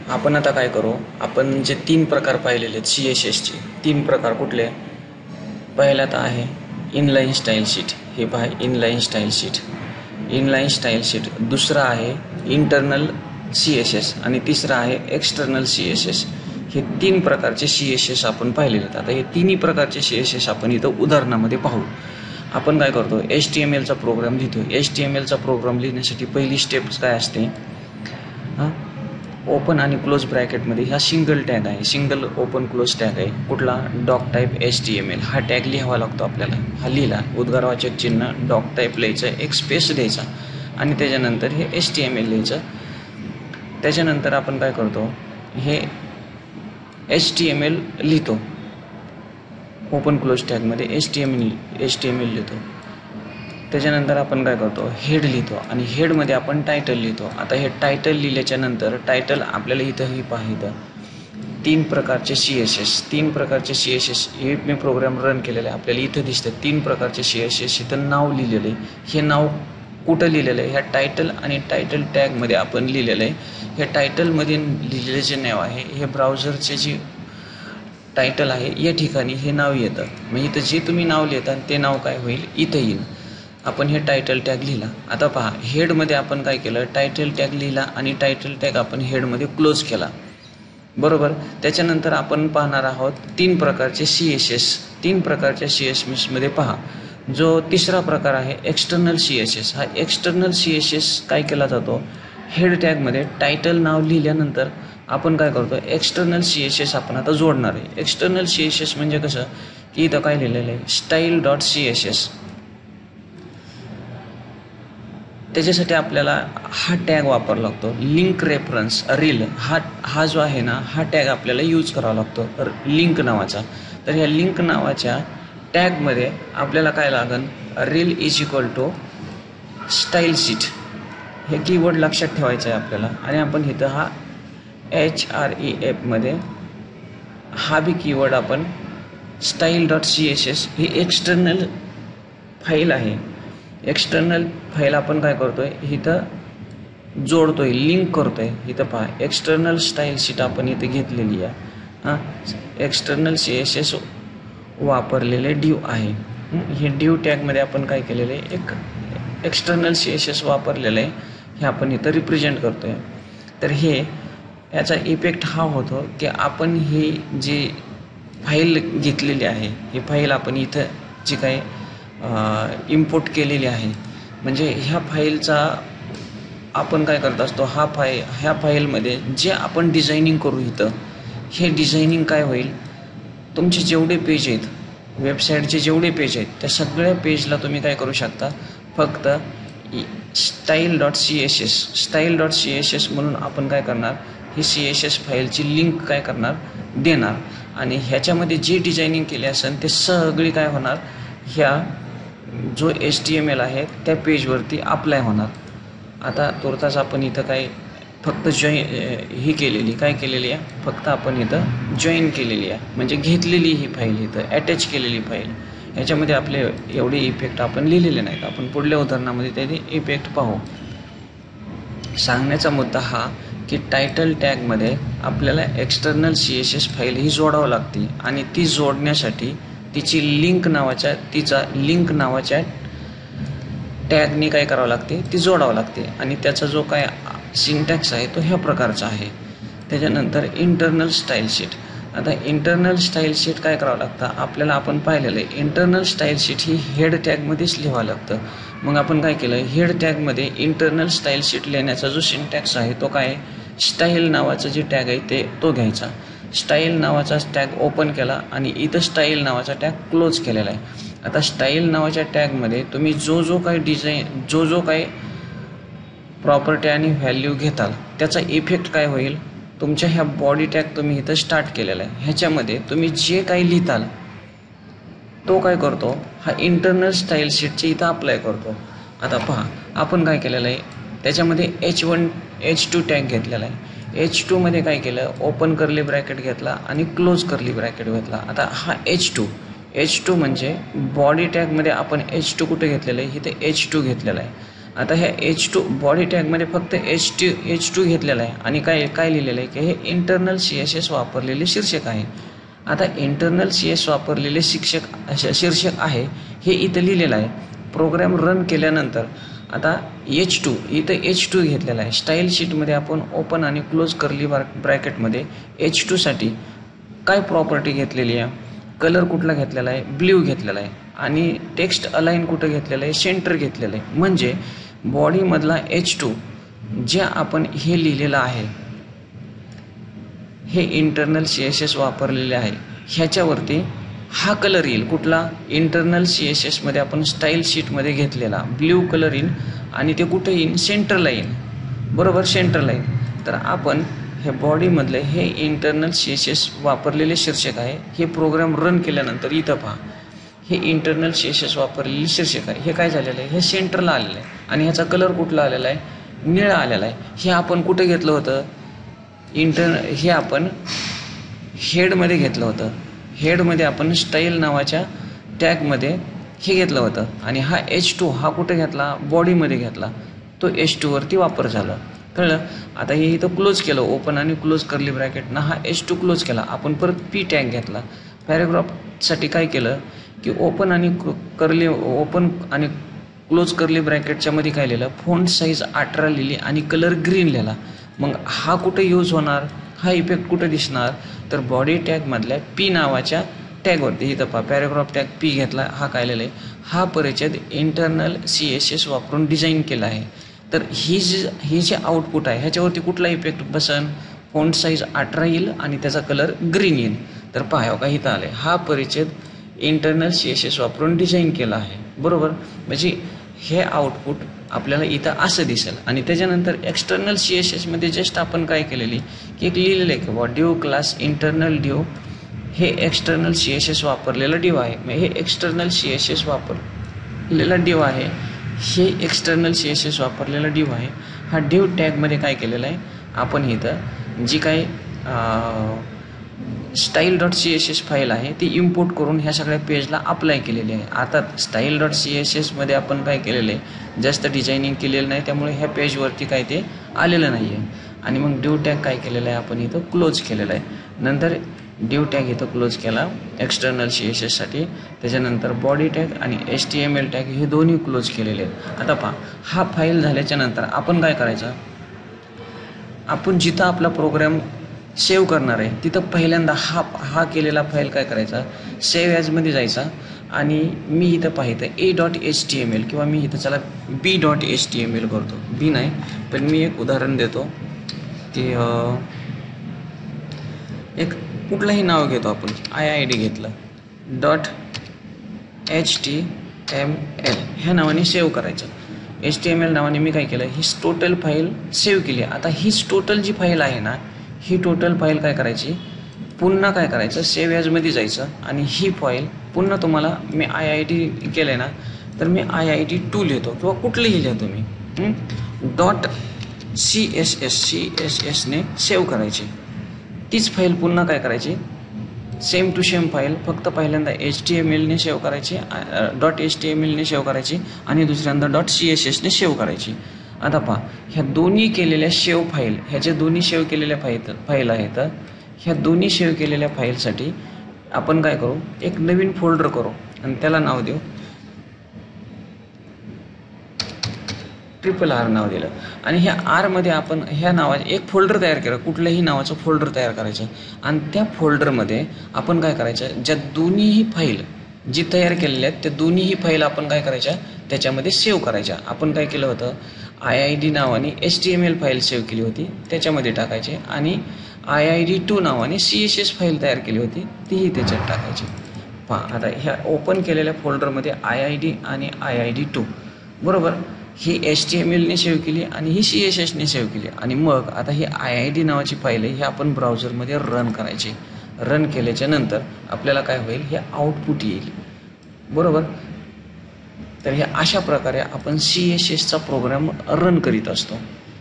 आपण आता काय करू, आपण जे 3 प्रकार पाहिलेले आहेत CSSचे 3 प्रकार कुठले. पहिल्यात आहे इनलाईन स्टाईल शीट. हे पहा inline style sheet, inline style sheet. दुसरा आहे इंटरनल CSS आणि तिसरा आहे एक्सटर्नल CSS. हे 3 प्रकारचे CSS आपण पाहिलेले आहेत. आता हे तिन्ही प्रकारचे CSS आपण इथं उदाहरणामध्ये पाहू. आपण काय करतो, HTMLचा प्रोग्राम लिहितो. HTMLचा प्रोग्राम लिहिण्यासाठी पहिली स्टेप काय असते, ओपन आणि क्लोज ब्रॅकेटमध्ये हा सिंगल टॅग आहे, सिंगल ओपन क्लोज टॅग आहे. कुठला, डॉक टाईप HTML. हा टॅग लिहावा लागतो आपल्याला. हा लिहिला, उद्गारवाचक चिन्ह डॉक टाईप लिहायचं, एक स्पेस द्यायचा आणि त्याच्यानंतर हे HTML लिहायचं. त्याच्यानंतर आपण काय करतो, हे HTML लिहितो. ओपन क्लोज टॅगमध्ये HTML लिहितो. त्याच्यानंतर आपण काय करतो, हेड लिहितो आणि हेडमध्ये आपण टायटल लिहितो. आता हे टायटल लिहिल्याच्या नंतर टायटल आपल्याला इथंही पाहिजे 3 प्रकारचे CSS हे मी प्रोग्राम रन केलेला आहे. आपल्याला इथं दिसतं 3 प्रकारचे CSS. इथं नाव लिहिलेलं आहे. हे नाव कुठं लिहिलेलं आहे, ह्या टायटल आणि टायटल टॅगमध्ये आपण लिहिलेलं आहे. ह्या टायटलमध्ये लिहिलेले जे नाव आहे हे ब्राउझरचे जे टायटल आहे या ठिकाणी हे नाव येतं. म्हणजे इथं जे तुम्ही नाव लिहिता ते नाव काय होईल, इथं येईल. आपण हे टायटल टॅग लिहिला. आता पहा हेडमध्ये आपण काय केलं, टायटल टॅग लिहिला आणि टायटल टॅग आपण हेडमध्ये क्लोज केला, बरोबर. त्याच्यानंतर आपण पाहणार आहोत 3 प्रकारचे CSS. 3 प्रकारच्या CSSमध्ये पहा, जो तिसरा प्रकार आहे एक्सटर्नल CSS. हा एक्सटर्नल CSS काय केला जातो, हेड टॅगमध्ये टायटल नाव लिहिल्यानंतर आपण काय करतो, एक्सटर्नल CSS आपण आता जोडणार आहे. एक्सटर्नल CSS म्हणजे कसं की इथं काय लिहिलेलं आहे, style.css. त्याच्यासाठी आपल्याला हा टॅग वापरावा लागतो. लिंक रेफरन्स रील हा जो आहे ना, हा टॅग आपल्याला यूज करावा लागतो लिंक नावाचा. तर ह्या लिंक नावाच्या टॅगमध्ये आपल्याला काय लागेल, reel is equal to style sheet हे कीवर्ड लक्षात ठेवायचं आहे आपल्याला. आणि आपण इथं हा href हा बी कीवर्ड आपण style.css ही एक्सटर्नल फाईल आहे. एक्सटर्नल फाईल आपण काय करतोय, इथं जोडतोय, लिंक करतोय. इथं पहा एक्सटर्नल स्टाईल शीट आपण इथे घेतलेली आहे. एक्सटर्नल CSS वापरलेले डिव आहे. हे डिव टॅगमध्ये आपण काय केलेलं आहे, एक एक्सटर्नल CSS वापरलेलं आहे, हे आपण इथं रिप्रेझेंट करतोय. तर हे याचा इफेक्ट हा होतो की आपण ही जी फाईल घेतलेली आहे, ही फाईल आपण इथं जी काही इम्पोर्ट केलेली आहे, म्हणजे ह्या फाईलचा आपण काय करत असतो, ह्या फाईलमध्ये जे आपण डिझायनिंग करू इथं, हे डिझायनिंग काय होईल, तुमचे जेवढे पेज आहेत, वेबसाईटचे जेवढे पेज आहेत, त्या सगळ्या पेजला तुम्ही काय करू शकता, फक्त style.css म्हणून आपण काय करणार, ही CSS फाईलची लिंक काय करणार, देणार. आणि ह्याच्यामध्ये जे डिझायनिंग केले असेल ते सगळी काय होणार, ह्या जो HTML आहे त्या पेजवरती अप्लाय होणार. आता तुर्तास आपण इथं काय फक्त ही केलेली काय केलेली आहे, फक्त आपण इथं जॉईन केलेली आहे, म्हणजे घेतलेली ही फाईल, इथं अटॅच केलेली फाईल. ह्याच्यामध्ये आपले एवढे इफेक्ट आपण लिहिलेले नाहीत. आपण पुढल्या उदाहरणामध्ये त्याचे इफेक्ट पाहू. सांगण्याचा मुद्दा हा की टायटल टॅगमध्ये आपल्याला एक्सटर्नल CSS फाईल ही जोडावं लागते आणि ती जोडण्यासाठी तिचा लिंक नावाच्या टॅगनी काय करावं लागते, ती जोडावं लागते. आणि त्याचा जो काय सिंटॅक्स आहे तो ह्या प्रकारचा आहे. त्याच्यानंतर इंटरनल स्टाईल शीट. आता इंटरनल स्टाईल शीट काय करावं लागतं आपल्याला, आपण पाहिलेलं आहे इंटरनल स्टाईल शीट ही हेड टॅगमध्येच लिहावं लागतं. मग आपण काय केलं, हेड टॅगमध्ये इंटरनल स्टाईल शीट लिहिण्याचा जो सिंटॅक्स आहे तो काय, स्टाईल नावाचं जे टॅग आहे तो घ्यायचा. स्टाईल नावाचा टॅग ओपन केला आणि इथं स्टाईल नावाचा टॅग क्लोज केलेला आहे. आता स्टाईल नावाच्या टॅगमध्ये तुम्ही जो काही प्रॉपर्टी आणि व्हॅल्यू घेताल त्याचा इफेक्ट काय होईल, तुमच्या ह्या बॉडी टॅग तुम्ही इथं स्टार्ट केलेला आहे, ह्याच्यामध्ये तुम्ही जे काही लिहिताल तो काय करतो, हा इंटरनल स्टाईल शीटचे इथं अप्लाय करतो. आता पहा आपण काय केलेलं आहे, त्याच्यामध्ये H2 टॅग घेतलेला आहे. H2 मध्ये काय केलं, ओपन कर्ली ब्रॅकेट घेतला आणि क्लोज कर्ली ब्रॅकेट घेतला. आता हा H2 म्हणजे बॉडी टॅगमध्ये आपण H2 कुठे घेतलेलं आहे, इथे H2 घेतलेला आहे. आता ह्या H2 बॉडी टॅगमध्ये फक्त H2 घेतलेला आहे आणि काय लिहिलेलं आहे की हे इंटरनल CSS वापरलेले शीर्षक आहे. आता इंटरनल CS वापरलेले शीर्षक आहे हे इथं लिहिलेलं आहे. प्रोग्राम रन केल्यानंतर आता H2 इथं H2 घेतलेला आहे. स्टाईल शीटमध्ये आपण ओपन आणि क्लोज कर्ली ब्रॅकेटमध्ये H2 साठी काय प्रॉपर्टी घेतलेली आहे, कलर कुठला घेतलेला आहे, ब्ल्यू घेतलेला आहे आणि टेक्स्ट अलाइन कुठं घेतलेलं आहे, सेंटर घेतलेलं आहे. म्हणजे बॉडीमधला H2 जे आपण हे लिहिलेलं आहे हे इंटरनल CSS वापरलेले आहे ह्याच्यावरती हा कलर येईल. कुठला? इंटरनल CSS मध्ये आपण स्टाईल शीटमध्ये घेतलेला ब्ल्यू कलर येईल आणि ते कुठे येईल? सेंटरला येईल. बरोबर, सेंटरला येईल. तर आपण हे बॉडीमधले हे इंटरनल CSS वापरलेले शीर्षक आहे. हे प्रोग्राम रन केल्यानंतर इथं पहा हे इंटरनल CSS वापरलेले शीर्षक आहे. हे काय झालेलं आहे? हे सेंटरला आलेलं आहे आणि ह्याचा कलर कुठला आलेला आहे? निळा आलेला आहे. हे आपण कुठे घेतलं होतं? हे आपण हेडमध्ये घेतलं होतं. हेडमध्ये आपण स्टाईल नावाच्या टॅगमध्ये हे घेतलं होतं आणि हा H2 हा कुठे घेतला? बॉडीमध्ये घेतला. तो H2 वरती वापर झाला. कळलं? आता हे इथं क्लोज केलं, ओपन आणि क्लोज कर्ली ब्रॅकेटनं हा H2 क्लोज केला. आपण परत P टॅग घेतला. पॅराग्राफसाठी काय केलं की ओपन आणि क्लोज कर्ली ब्रॅकेटच्या मध्ये काय लिहिलं? फॉन्ट साईज 18 लिहिली आणि कलर ग्रीन लिहिला. मग हा कुठे यूज होणार? हा इफेक्ट कुठे दिसणार? तर बॉडी टॅगमधल्या P नावाच्या टॅगवरती. इथं पहा पॅराग्राफ टॅग P घेतला. हा काय लिहिलं आहे? हा परिच्छेद इंटरनल CSS वापरून डिझाईन केला आहे. तर ही जे आउटपुट आहे ह्याच्यावरती कुठला इफेक्ट बसन? फॉन्ट साईज 18 येईल आणि त्याचा कलर ग्रीन येईल. तर पहा का इथं आले हा परिच्छेद इंटरनल CSS वापरून डिझाईन केला आहे. बरोबर, म्हणजे हे आउटपुट आपल्याला इथं असं दिसेल. आणि त्याच्यानंतर एक्सटर्नल CSS मध्ये जस्ट आपण काय केलेली की एक लिहिलेलं आहे की डिव क्लास इंटरनल डिव हे एक्सटर्नल CSS वापरलेलं डिव आहे. हे एक्सटर्नल CSS वापरलेला डिव आहे. हे एक्सटर्नल CSS वापरलेला डिव आहे. हा डिव टॅगमध्ये काय केलेलं आहे आपण इथं जी काही style.css फाईल आहे ती इम्पोर्ट करून ह्या सगळ्या पेजला अप्लाय केलेली आहे. आता style.css मध्ये आपण काय केलेलं आहे जास्त डिझायनिंग केलेलं नाही, त्यामुळे ह्या पेजवरती काय ते आलेलं नाही आहे. आणि मग डिव टॅग काय केलेलं आहे आपण इथं क्लोज केलेलं आहे. नंतर डिव टॅग इथं क्लोज केला एक्सटर्नल CSS साठी. त्याच्यानंतर बॉडी टॅग आणि HTML टॅग हे दोन्ही क्लोज केलेले आहेत. आता पहा हा फाईल झाल्याच्या नंतर आपण काय करायचं? आपण जिथं आपला प्रोग्राम सेव्ह करणार आहे तिथं पहिल्यांदा हा केलेला फाईल काय करायचा? सेव्ह ॲजमध्ये जायचा आणि मी इथं पाहिजे a.html किंवा मी इथं चला b.html करतो. बी नाही पण मी एक उदाहरण देतो की एक कुठलंही नाव घेतो आपण. IID घेतलं .html ह्या नावाने सेव्ह करायचं. HTML नावाने मी काय केलं? ही टोटल फाईल सेव्ह केली. आता हीच टोटल जी फाईल आहे ना ही टोटल फाईल काय करायची? पुन्हा काय करायचं? सेव्ह ॲजमध्ये जायचं आणि ही फाईल पुन्हा तुम्हाला मी IID केलं ना तर मी IID2 लिहितो किंवा कुठलीही लिहितो मी .css ने सेव्ह करायची. तीच फाईल पुन्हा काय करायची? सेम टू सेम फाईल फक्त पहिल्यांदा HTML ने सेव्ह करायची, .html ने सेव्ह करायची आणि दुसऱ्यांदा .css ने सेव्ह करायची. आता पहा ह्या दोन्ही केलेल्या सेव्ह फाईल ह्याचे दोन्ही सेव्ह केलेल्या फाईल आहेत. ह्या दोन्ही सेव्ह केलेल्या फाईलसाठी आपण काय करू? एक नवीन फोल्डर करू आणि त्याला नाव देऊ RRR नाव दिलं. आणि ह्या R मध्ये आपण ह्या नावाचे एक फोल्डर तयार केलं. कुठल्याही नावाचं फोल्डर तयार करायचं आणि त्या फोल्डरमध्ये आपण काय करायचं? ज्या दोन्हीही फाईल जी तयार केलेल्या आहेत त्या दोन्हीही फाईल आपण काय करायच्या? त्याच्यामध्ये सेव्ह करायच्या. आपण काय केलं होतं? IID नावाने HTML फाईल सेव्ह केली होती त्याच्यामध्ये टाकायचे आणि IID2 नावाने CSS फाईल तयार केली होती तीही त्याच्यात टाकायची. पहा आता ह्या ओपन केलेल्या फोल्डरमध्ये IID आणि IID2 बरोबर ही HTML ने सेव्ह केली आणि ही CSS ने सेव्ह केली. आणि मग आता ही IID नावाची फाईल आहे ही आपण ब्राउझरमध्ये रन करायची. रन केल्याच्या नंतर आपल्याला काय होईल? हे आउटपुट येईल. बरोबर, तर हे अशा प्रकारे आपण CSS चा प्रोग्राम रन करीत असतो.